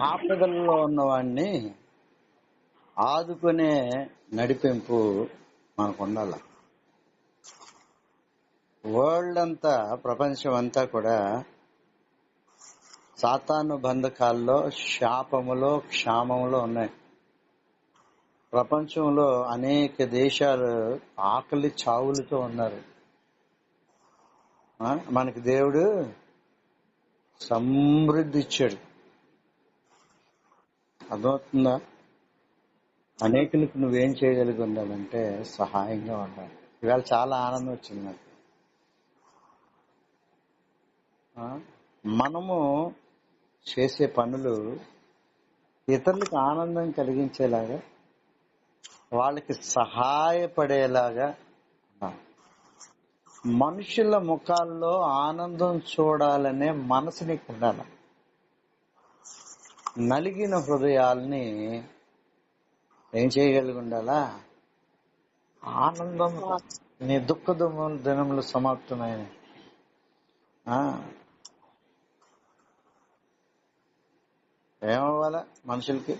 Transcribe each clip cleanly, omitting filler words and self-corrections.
ఆపదల్లో ఉన్నవాడిని ఆదుకునే నడిపింపు మనకు ఉండాలి. వరల్డ్ అంతా, ప్రపంచం అంతా కూడా సాతాను బంధకాల్లో, శాపములో, క్షామములో ఉన్నాయి. ప్రపంచంలో అనేక దేశాలు ఆకలి చావులతో ఉన్నారు. మనకి దేవుడు సమృద్ధి ఇచ్చాడు. అర్థమవుతుందా? అనేకులకు నువ్వేం చేయగలిగి ఉండాలంటే సహాయంగా ఉండాలి. ఇవాళ చాలా ఆనందం వచ్చింది నాకు. మనము చేసే పనులు ఇతరులకు ఆనందం కలిగించేలాగా, వాళ్ళకి సహాయపడేలాగా, మనుషుల ముఖాల్లో ఆనందం చూడాలనే మనసు నీకు ఉండాలి. నలిగిన హృదయాల్ని ఏం చేయగలిగి ఉండాలా? ఆనందం. నీ దుఃఖ దినములు సమాప్తమైన ఏమవ్వాలా మనుషులకి?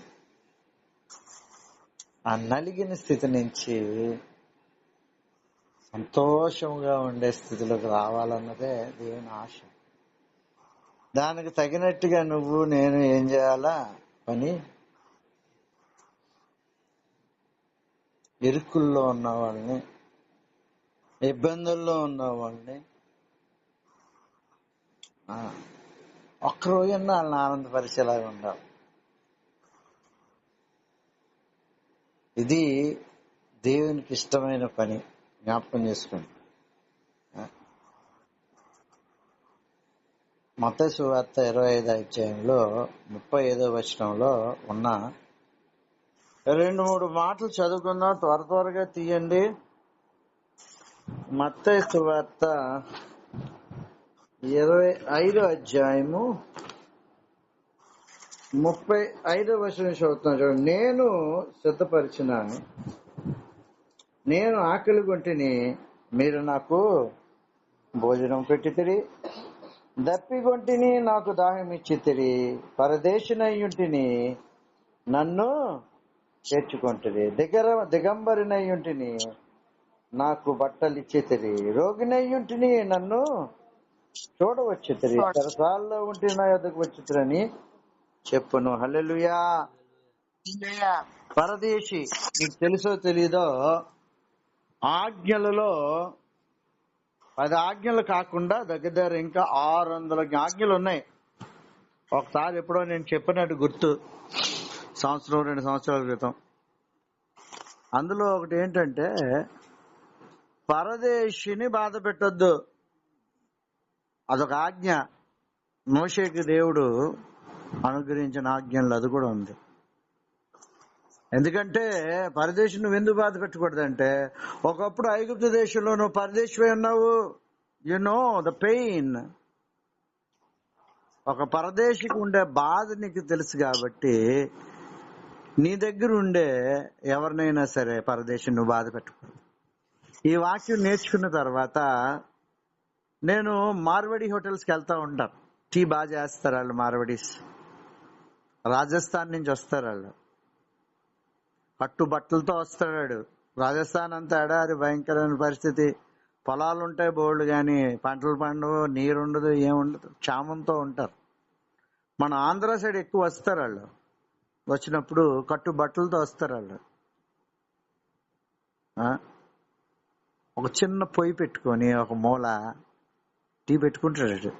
ఆ నలిగిన స్థితి నుంచి సంతోషంగా ఉండే స్థితిలోకి రావాలన్నదే దేవుని ఆశ. దానికి తగినట్టుగా నువ్వు నేను ఏం చేయాలా? పని. ఇరుకుల్లో ఉన్న వాళ్ళని, ఇబ్బందుల్లో ఉన్న వాళ్ళని ఒక్కరోజన్నా వాళ్ళని ఆనందపరిచేలాగా ఉండాలి. ఇది దేవునికి ఇష్టమైన పని. జ్ఞాపకం చేసుకోండి. మత్తయి సువార్త 25వ అధ్యాయంలో 35వ వచనంలో ఉన్న 2-3 మాటలు చదువుకుందాం. త్వరగా తీయండి. మత్తయి సువార్త 25వ అధ్యాయము 35వ వచనం చదువుతున్నాను చూడండి. నేను సిద్ధపరిచినాను, నేను ఆకలి గొంటిని, మీరు నాకు భోజనం పెట్టితిరి, దప్పిగొంటిని, నాకు దాహం ఇచ్చితిరి, పరదేశినయ్యుంటిని, నన్ను చేర్చుకొంటిరి, దిగంబరినయ్యుంటిని, నాకు బట్టలు ఇచ్చితిరి, రోగినయ్యుంటిని, నన్ను చూడవచ్చితిరి, చెరసాల్లో ఉంటే నా యొద్దకు వచ్చితిరని చెప్పును. హల్లెలూయా. పరదేశి, నీకు తెలుసో తెలీదో, ఆజ్ఞలలో 10 ఆజ్ఞలు కాకుండా దగ్గర ఇంకా 600 ఆజ్ఞలు ఉన్నాయి. ఒకసారి ఎప్పుడో నేను చెప్పినట్టు గుర్తు, 1-2 సంవత్సరాల క్రితం. అందులో ఒకటి ఏంటంటే, పరదేశిని బాధ పెట్టొద్దు. అదొక ఆజ్ఞ. మోషేకి దేవుడు అనుగ్రహించిన ఆజ్ఞలు అది కూడా ఉంది. ఎందుకంటే పరదేశం నువ్వు ఎందుకు బాధ పెట్టకూడదంటే, ఒకప్పుడు ఐగుప్తు దేశంలో నువ్వు పరదేశివై ఉన్నావు. You know the pain. ఒక పరదేశికి ఉండే బాధ నీకు తెలుసు కాబట్టి, నీ దగ్గర ఉండే ఎవరినైనా సరే పరదేశం నువ్వు బాధ పెట్టకూడదు. ఈ వాక్యం నేర్చుకున్న తర్వాత నేను మార్వడి హోటల్స్కి వెళ్తా ఉంటాను. టీ బాగా చేస్తారు వాళ్ళు. మార్వడీస్ రాజస్థాన్ నుంచి వస్తారు. వాళ్ళు కట్టుబట్టలతో వస్తాడు. రాజస్థాన్ అంతా ఎడారి, భయంకరమైన పరిస్థితి. పొలాలు ఉంటాయి బోల్డ్, కానీ పంటలు పండవు, నీరుండదు, ఏముండదు, క్షామంతో ఉంటారు. మన ఆంధ్ర సైడ్ ఎక్కువ వస్తారు వాళ్ళు. వచ్చినప్పుడు కట్టుబట్టలతో వస్తారు వాళ్ళు. ఒక చిన్న పొయ్యి పెట్టుకొని ఒక మూల టీ పెట్టుకుంటాడు.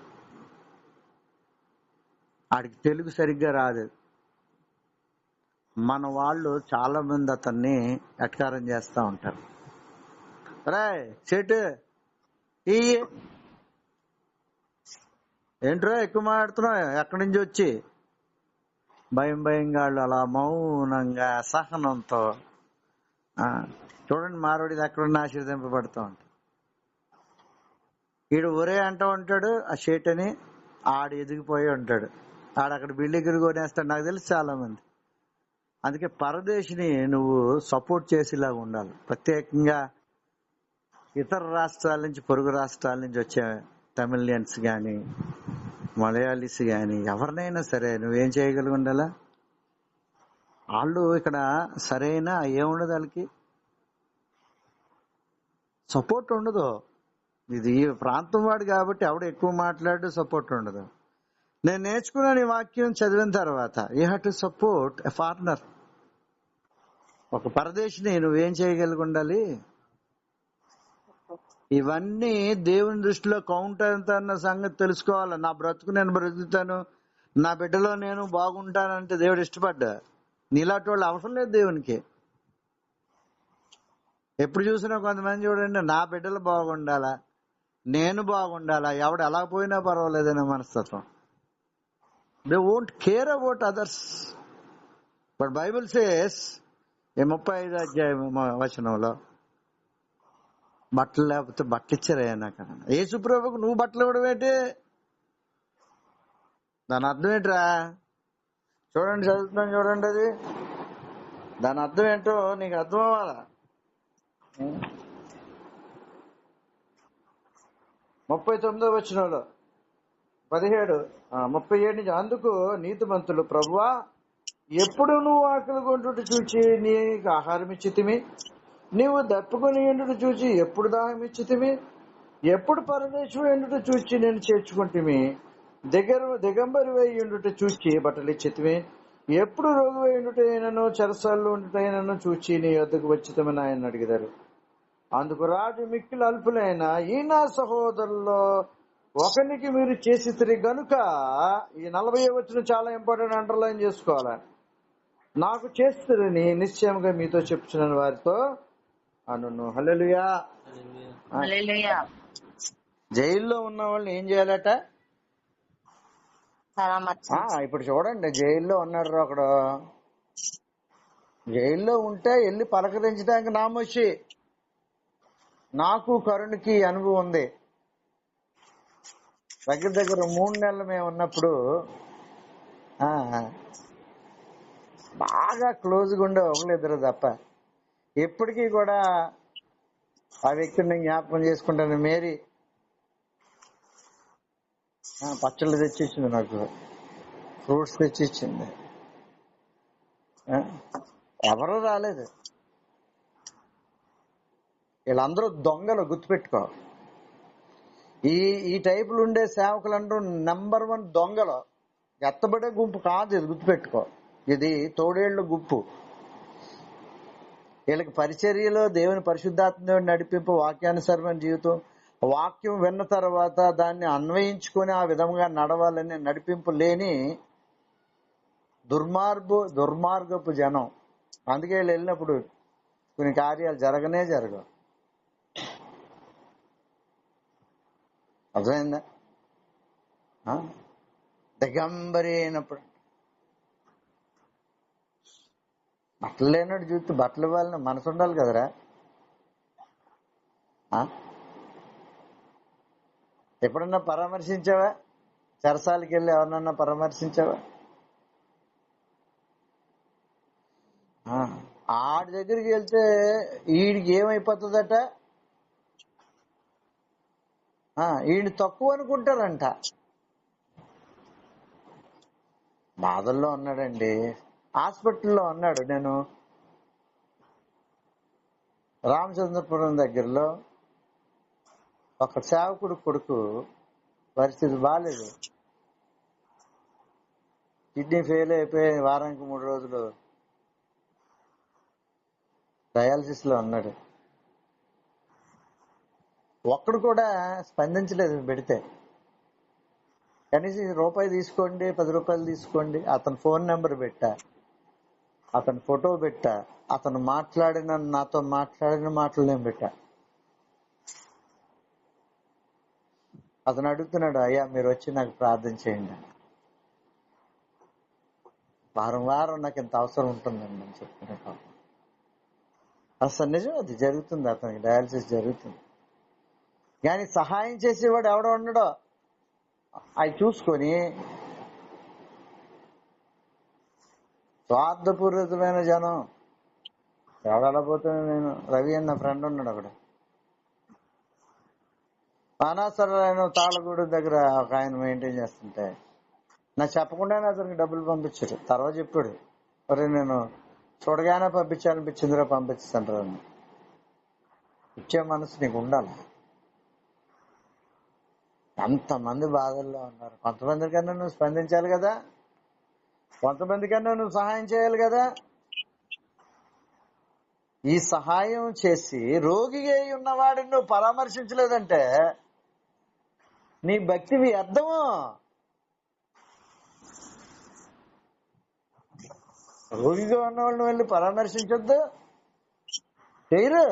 ఆడికి తెలుగు సరిగ్గా రాదు. మన వాళ్ళు చాలా మంది అతన్ని ఎట్కారం చేస్తూ ఉంటారు. రాయ్ చెట్టు ఈ ఏంట్రా ఎక్కువ మాట్లాడుతున్నావు, ఎక్కడి నుంచి వచ్చి? భయంగా వాళ్ళు అలా మౌనంగా సహనంతో చూడండి, మార్వాడి ఎక్కడున్నా ఆశీర్వదింపబడుతూ ఉంటాడు. ఈడు ఒరే అంటూ ఉంటాడు ఆ షేట్ అని. ఆడు ఎదిగిపోయి ఉంటాడు. ఆడక్కడ బిల్డింగ్ కొనేస్తాడు. నాకు తెలుసు చాలా మంది. అందుకే పరదేశిని నువ్వు సపోర్ట్ చేసేలాగా ఉండాలి. ప్రత్యేకంగా ఇతర రాష్ట్రాల నుంచి, పొరుగు రాష్ట్రాల నుంచి వచ్చే తమిళియన్స్ కానీ, మలయాళీస్ గాని ఎవరినైనా సరే నువ్వేం చేయగలిగి ఉండాలా? వాళ్ళు ఇక్కడ సరైన ఏముండదు, వాళ్ళకి సపోర్ట్ ఉండదు. ఇది ఈ ప్రాంతం వాడు కాబట్టి ఎవడు ఎక్కువ మాట్లాడు, సపోర్ట్ ఉండదు. నేను నేర్చుకున్నాను ఈ వాక్యం చదివిన తర్వాత, you have to support a foreigner. ఒక పరదేశిని నువ్వేం చేయగలిగి ఉండాలి? ఇవన్నీ దేవుని దృష్టిలో కౌంట్ ఎంత అన్న సంగతి తెలుసుకోవాలి. నా బ్రతుకు నేను బ్రతుకుతాను, నా బిడ్డలో నేను బాగుంటానంటే దేవుడు ఇష్టపడ్డా. నీలాంటి వాళ్ళు అవసరం లేదు దేవునికి. ఎప్పుడు చూసినా కొంతమంది చూడండి, నా బిడ్డలు బాగుండాలా, నేను బాగుండాలా, ఎవడు ఎలా పోయినా పర్వాలేదనే మనస్తత్వం. They won't care about others. But Bible says ఈ 35 అధ్యాయం వచనంలో, బట్టలు లేకపోతే బట్టలు ఇచ్చారయ్యా నాకు. యేసుప్రభుకు నువ్వు బట్టలు ఇవ్వడం ఏంటి? దాని అర్థం ఏంట్రా? చూడండి, చదువుతున్నాను చూడండి. అది దాని అర్థం ఏంటో నీకు అర్థం అవ్వాలా. 39వ వచనంలో 37 నుంచి, అందుకు నీతిమంతులు, ప్రభువా, ఎప్పుడు నువ్వు ఆకలి కొంటుట చూచి నీకు ఆహారం ఇచ్చితిమి, నీవు దప్పుకొని ఎండుట చూచి ఎప్పుడు దాహం ఇచ్చితిమి, ఎప్పుడు పరదేశం ఎండుట చూచి నేను చేర్చుకుంటుమి, దిగంబరి వేయి ఎండుట చూచి బట్టలు ఇచ్చితిమి, ఎప్పుడు రోగి వేయి ఎండుటైనను చెరసాల్లో ఉండుటైనను చూచి నీ వద్దకు వచ్చితమని ఆయన అడిగారు. అందుకు రాజు, మిక్కిలి అల్పులైన ఈ నా సహోదరుల్లో ఒకనికి మీరు చేసి తిరిగి గనుక, ఈ 40 వచ్చిన చాలా ఇంపార్టెంట్, అండర్లైన్ చేసుకోవాలి, నాకు చేస్తుని నిశ్చయంగా మీతో చెప్తున్నాను వారితో అను. హల్లెలూయా. జైల్లో ఉన్న వాళ్ళని ఏం చేయాలట? ఇప్పుడు చూడండి, జైల్లో ఉన్నాడు ఒకడు. జైల్లో ఉంటే వెళ్ళి పలకరించడానికి నామొచ్చి, నాకు కరుణకి అనుభవం ఉంది. దగ్గర 3 నెలలు మేము ఉన్నప్పుడు బాగా క్లోజ్గా ఉండే ఒకళ్ళిద్దరు తప్ప, ఎప్పటికీ కూడా ఆ వ్యక్తిని నేను జ్ఞాపకం చేసుకుంటాను. మేరీ పచ్చళ్ళు తెచ్చిచ్చింది, నాకు ఫ్రూట్స్ తెచ్చిచ్చింది. ఎవరు రాలేదు. వీళ్ళందరూ దొంగలు, గుర్తుపెట్టుకో. ఈ టైపులు ఉండే సేవకులందరూ నెంబర్ 1 దొంగలు. ఎత్తబడే గుంపు కాదు ఇది, గుర్తుపెట్టుకో. ఇది తోడేళ్ల గుంపు. వీళ్ళకి పరిచర్యలో దేవుని పరిశుద్ధాత్మ దేవుని నడిపింపు, వాక్యానుసరమైన జీవితం, వాక్యం విన్న తర్వాత దాన్ని అన్వయించుకొని ఆ విధంగా నడవాలని నడిపింపు లేని దుర్మార్గపు జనం. అందుకే వీళ్ళు వెళ్ళినప్పుడు కొన్ని కార్యాలు జరగవు. అర్థమైందా? దిగంబరి అయినప్పుడు బట్టలు లేనట్టు చూస్తే బట్టలు ఇవ్వాలని మనసు ఉండాలి కదరా. ఎప్పుడన్నా పరామర్శించావా? చెరసాలకి వెళ్ళి ఎవరినన్నా పరామర్శించావా? ఆడి దగ్గరికి వెళ్తే వీడికి ఏమైపోతుందట, వీడిని తక్కువ అనుకుంటారంట. బాధల్లో ఉన్నాడండి, హాస్పిటల్లో ఉన్నాడు. నేను రామచంద్రపురం దగ్గరలో ఒక సేవకుడు కొడుకు పరిస్థితి బాగాలేదు, కిడ్నీ ఫెయిల్ అయిపోయి వారానికి 3 రోజులు డయాలసిస్ లో ఉన్నాడు. ఒక్కడు కూడా స్పందించలేదు. పెడితే కనీసం రూపాయి తీసుకోండి, 10 రూపాయలు తీసుకోండి, అతని ఫోన్ నెంబర్ పెట్టా, అతని ఫోటో పెట్టా, అతను నాతో మాట్లాడిన మాటలు నేను పెట్టా. అతను అడుగుతున్నాడు, అయ్యా మీరు వచ్చి నాకు ప్రార్థన చేయండి. వారం నాకు ఇంత అవసరం ఉంటుందండి అని చెప్తున్నా. అసలు నిజం, అది జరుగుతుంది, అతనికి డయాలసిస్ జరుగుతుంది. కానీ సహాయం చేసేవాడు ఎవడో ఉండడో. అవి చూసుకొని స్వార్థపూరితమైన జనం ఎవడలా పోతున్నా. నేను రవి అన్న ఫ్రెండ్ ఉన్నాడు అక్కడ, అనాసరైన తాళగూడు దగ్గర ఒక ఆయన మెయింటైన్ చేస్తుంటే నాకు చెప్పకుండానే అతనికి డబ్బులు పంపించాడు. తర్వాత చెప్పాడు, మరి నేను చూడగానే పంపించాలనిపించిందిరా పంపిస్తాను అని. ఇచ్చే మనసు నీకు ఉండాలి. అంతమంది బాధల్లో ఉన్నారు. కొంతమందికన్నా నువ్వు స్పందించాలి కదా, కొంతమందికన్నా నువ్వు సహాయం చేయాలి కదా. ఈ సహాయం చేసి రోగి అయి ఉన్నవాడిని నువ్వు పరామర్శించలేదంటే నీ భక్తి వ్యర్థము. రోగిగా ఉన్నవాళ్ళని వెళ్ళి పరామర్శించొద్దు, చేయరు.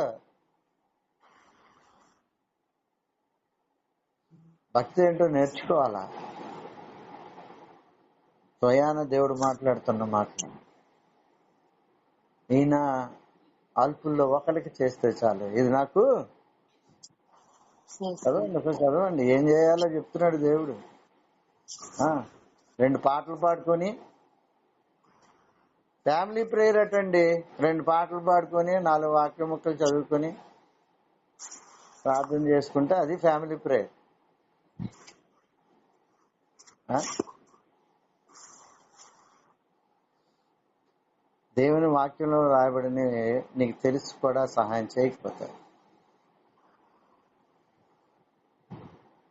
భక్తి ఏంటో నేర్చుకోవాలా. స్వయాన దేవుడు మాట్లాడుతున్న మాటలు ఈయన అల్పుల్లో ఒకరికి చేస్తే చాలు. ఇది నాకు చదవండి ఏం చేయాలో చెప్తున్నాడు దేవుడు. 2 పాటలు పాడుకొని ఫ్యామిలీ ప్రేయర్ అటండి. 2 పాటలు పాడుకొని 4 వాక్య ముక్కలు చదువుకొని ప్రార్థన చేసుకుంటే అది ఫ్యామిలీ ప్రేయర్. దేవుని వాక్యంలో రాయబడిన నీకు తెలిసి కూడా సహాయం చేయకపోతే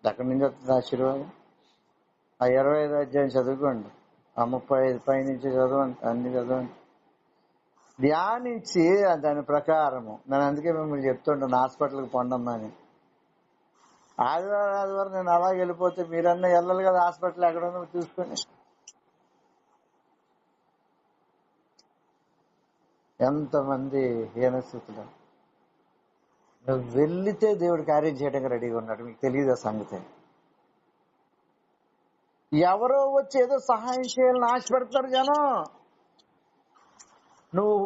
ఎక్కడి నుంచి వస్తుంది ఆశీర్వాదం? ఆ 25 అధ్యాయం చదువుకోండి, ఆ 35 పైనుంచి చదవండి, అన్ని చదవండి, ధ్యానించి దాని ప్రకారము. నేను అందుకే మిమ్మల్ని చెప్తుంటాను హాస్పిటల్కి పొండమ్మా అని. ఆదివారం నేను అలాగే వెళ్ళిపోతే మీరన్నా వెళ్ళాలి కదా హాస్పిటల్ ఎక్కడన్నా చూసుకొని. ఎంతమంది హీనస్థితులు. నువ్వు వెళ్లితే దేవుడు కార్యం చేయడానికి రెడీగా ఉన్నాడు. మీకు తెలియదు ఆ సంగతి. ఎవరో వచ్చి ఏదో సహాయం చేయాలని ఆశపడతారు జనం. నువ్వు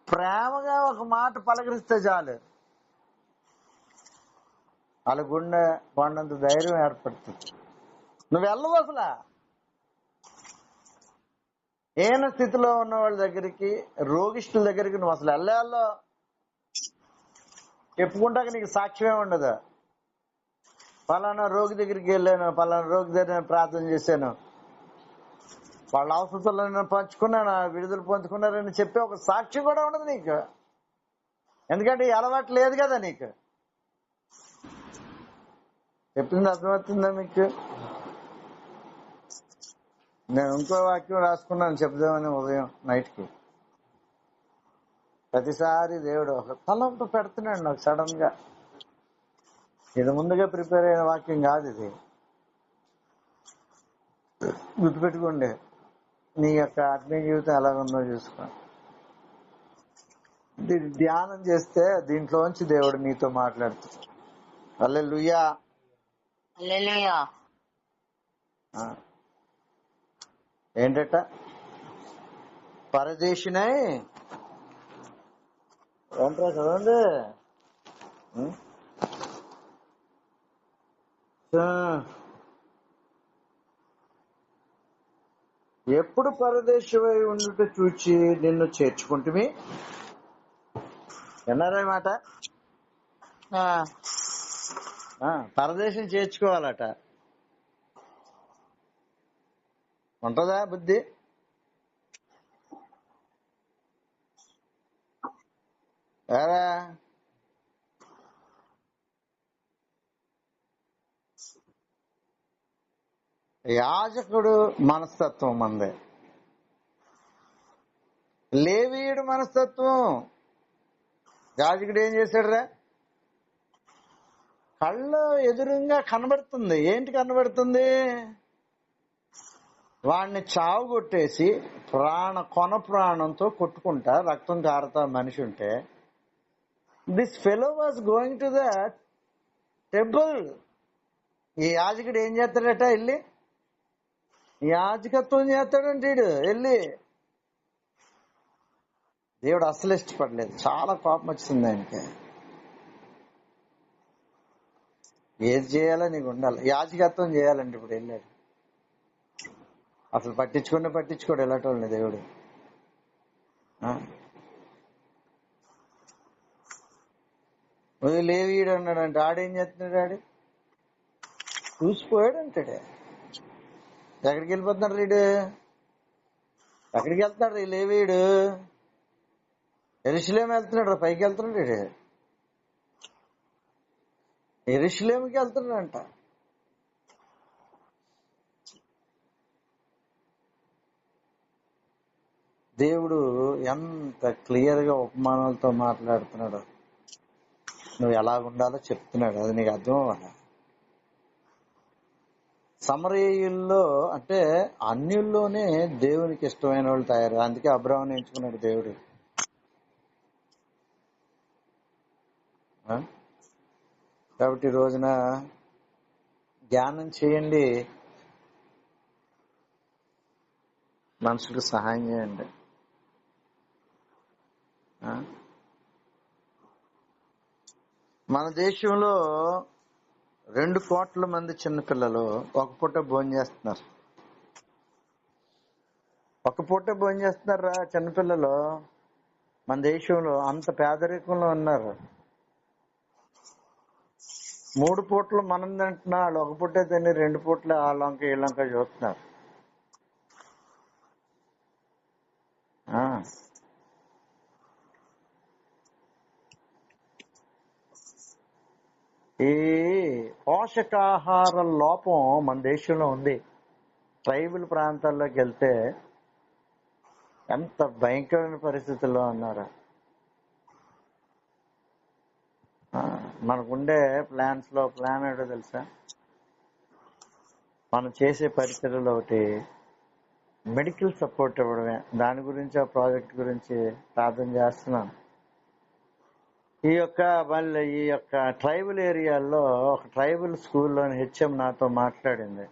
ప్రేమగా ఒక మాట పలకరిస్తే చాలు, వాళ్ళ గుండె కొండంత ధైర్యం ఏర్పడుతుంది. నువ్వు వెళ్ళవు అసలు. ఏన స్థితిలో ఉన్న వాళ్ళ దగ్గరికి, రోగిష్ఠుల దగ్గరికి నువ్వు అసలు వెళ్ళాలో చెప్పుకుంటాక నీకు సాక్ష్యమే ఉండదు. పలానా రోగి దగ్గరికి వెళ్ళాను, పలానా రోగి దగ్గర నేను ప్రార్థన చేశాను, వాళ్ళ అవసరాలను పంచుకున్నాను, విడుదల పొందుకున్నారని చెప్పి ఒక సాక్ష్యం కూడా ఉండదు నీకు. ఎందుకంటే ఈ అలవాటు లేదు కదా నీకు. చెప్పింది అర్థమవుతుందా మీకు? నేను ఇంకో వాక్యం రాసుకున్నాను చెప్దామని ఉదయం నైట్కి. ప్రతిసారి దేవుడు ఒక తలంపు పెడుతున్నాడు నాకు సడన్ గా. ఇది ముందుగా ప్రిపేర్ అయిన వాక్యం కాదు ఇది. గుర్తుపెట్టుకోండి, నీ యొక్క ఆత్మీయ జీవితం ఎలాగుందో చూసుకో. ధ్యానం చేస్తే దీంట్లోంచి దేవుడు నీతో మాట్లాడుతాడు. హల్లెలూయా. ఏంటట? పరదేశినై ఏంట్రా చదవండి. ఎప్పుడు పరదేశమై ఉండుట చూచి నిన్ను చేర్చుకుంటుమి. విన్నారా మాట? పరదేశం చేర్చుకోవాలట. ఉంటదా బుద్ధి? ఏరా యాజకుడు మనస్తత్వం మందే, లేవీయుడు మనస్తత్వం. యాజకుడు ఏం చేశాడురా? కళ్ళు ఎదురుగా కనబడుతుంది. ఏంటి కనబడుతుంది? వాడిని చావు కొట్టేసి కొన ప్రాణంతో కొట్టుకుంటా రక్తం కారుతా మనిషి ఉంటే, this fellow was going to the temple. ఈ యాజకుడు ఏం చేస్తాడట? వెళ్ళి యాజకత్వం చేస్తాడంటే వెళ్ళి. దేవుడు అసలు ఇష్టపడలేదు, చాలా కోపం వచ్చింది ఆయనకి. ఏది చేయాలో నీకు ఉండాలి. యాజకత్వం చేయాలండి. ఇప్పుడు వెళ్ళాడు, అసలు పట్టించుకోడు వెళ్ళటోళ్ళని దేవుడు. లేవీయుడు అన్నాడు అంటే ఆడేం చేస్తున్నాడు? చూసిపోయాడు అంటాడు. ఎక్కడికి వెళ్ళిపోతున్నాడు రీడు? ఎక్కడికి వెళ్తున్నాడు రీ లేవీడు? ఎరుషలేం వెళ్తున్నాడు, పైకి వెళ్తున్నాడు వీడు. ఎరుషలేంకి వెళ్తున్నాడంట. దేవుడు ఎంత క్లియర్ గా ఉపమానాలతో మాట్లాడుతున్నాడు. నువ్వు ఎలాగుండాలో చెప్తున్నాడు. అది నీకు అర్థం అవ్వాలి. సమరయుల్లో అంటే అన్యుల్లోనే దేవునికి ఇష్టమైన వాళ్ళు తయారు. అందుకే అబ్రాహాముని ఎంచుకున్నాడు దేవుడు. ఆ? కాబట్టి ఈ రోజున ధ్యానం చేయండి, మనుషులకు సహాయం చేయండి. ఆ? మన దేశంలో 2 కోట్ల మంది చిన్నపిల్లలు ఒక పూట భోజనం చేస్తున్నారు. ఒక పూట భోజనం చేస్తున్నారా చిన్నపిల్లలు? మన దేశంలో అంత పేదరికంలో ఉన్నారు. 3 పూటలు మనం తింటున్నా, వాళ్ళు ఒక పూటే తిని 2 పూటలు వాళ్ళంక వీళ్ళంక చూస్తున్నారు. ఆ. ఈ పోషకాహార లోపం మన దేశంలో ఉంది. ట్రైబల్ ప్రాంతాల్లోకి వెళ్తే ఎంత భయంకరమైన పరిస్థితుల్లో ఉన్నారు. మనకుండే ప్లాన్స్ లో ప్లాన్ ఏంటో తెలుసా? మనం చేసే పరిచర్యలు ఒకటి మెడికల్ సపోర్ట్ ఇవ్వడమే. దాని గురించి ఆ ప్రాజెక్ట్ గురించి ప్రార్థన చేస్తున్నాను. ఈ యొక్క ట్రైబల్ ఏరియాల్లో ఒక ట్రైబల్ స్కూల్లోని హెచ్ఎం నాతో మాట్లాడింది.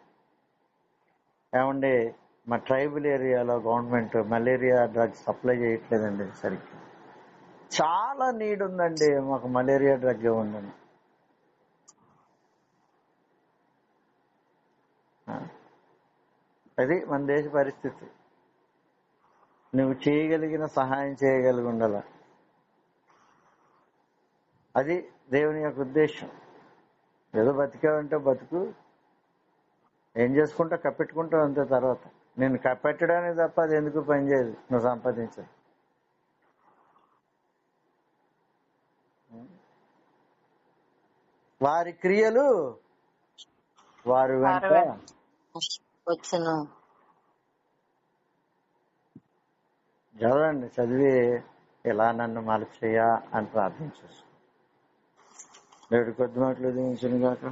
ఏమండి, మా ట్రైబల్ ఏరియాలో గవర్నమెంట్ మలేరియా డ్రగ్స్ సప్లై చేయట్లేదండి సరిగ్గా. చాలా నీడ్ ఉందండి, మాకు మలేరియా డ్రగ్ ఇవ్వండి. అది మన దేశ పరిస్థితి. నువ్వు చేయగలిగిన సహాయం చేయగలిగి ఉండాల. అది దేవుని యొక్క ఉద్దేశం. ఏదో బతికావంటే బతుకు, ఏం చేసుకుంటా కప్పెట్టుకుంటావు అంతే. తర్వాత నేను కప్పెట్టడానికి తప్ప అది ఎందుకు పనిచేయదు. నువ్వు సంపాదించదు. వారి క్రియలు వారు వెంట వచ్చును. చదవండి, చదివి ఇలా నన్ను మలచేయ అని ప్రార్థించు. దేవుడి కొద్ది మాటలు దీవించును గాక.